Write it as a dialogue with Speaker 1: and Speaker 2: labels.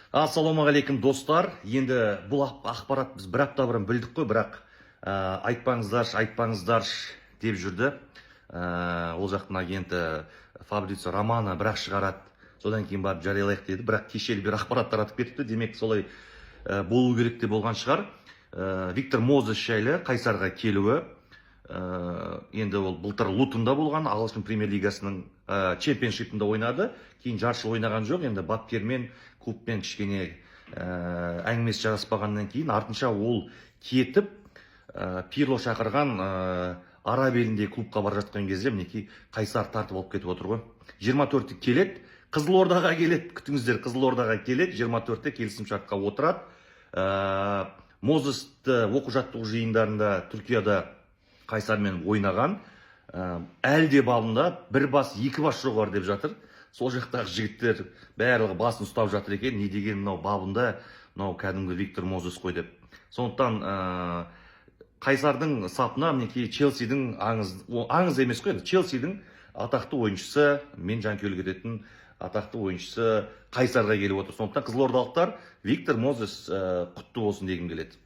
Speaker 1: Ассалаумағалейкум достар. Енді бұл ақпарат біз бір апта бұрын білдік қой, бірақ айтпаңыздаршы деп жүрді. Ол жақтың агенті Фабрицио Романо бірақ шығарады, содан кейін барып жариялайық деді, бірақ кешелі бір ақпарат таратып кетіпті. Демек солай болу керек те болған шығар. Виктор Мозес жайлы Қайсарға келуі, енді ол былтыр Лутонда болған, ағылшын премьер лигасының чемпионшипында ойнады, кейін жаршы ойнаған жоқ. Енді бапкермен клубпен кішкене әңгімесі жараспағаннан кейін артынша ол кетіп Пирло шақырған араб еліндегі клубқа бара жатқан кезде мінекей Қайсар тартып алып кетіп отыр ғой. 24-те келеді, Қызылордаға келеді, күтіңіздер, Қызылордаға келеді, 24-те келісімшартқа отырады. Мозесті оқу-жаттығу жиындарында Түркияда Қайсармен ойнаған, әлде бабында бір бас, екі бас жоғар деп жатыр. Сол жақтағы жігіттер барлығы басын ұстап жатыр екен, не деген мынау бабында, мынау кәдімгі Виктор Мозес қой деп. Сондықтан Қайсардың сапына мінекей Челсидің аңыз емес қой, Челсидің атақты ойыншысы, мен жанкүйерлік ететін атақты ойыншысы Қайсарға келіп отыр. Сондықтан қызылордалықтар Виктор Мозес құтты болсын дегім келеді.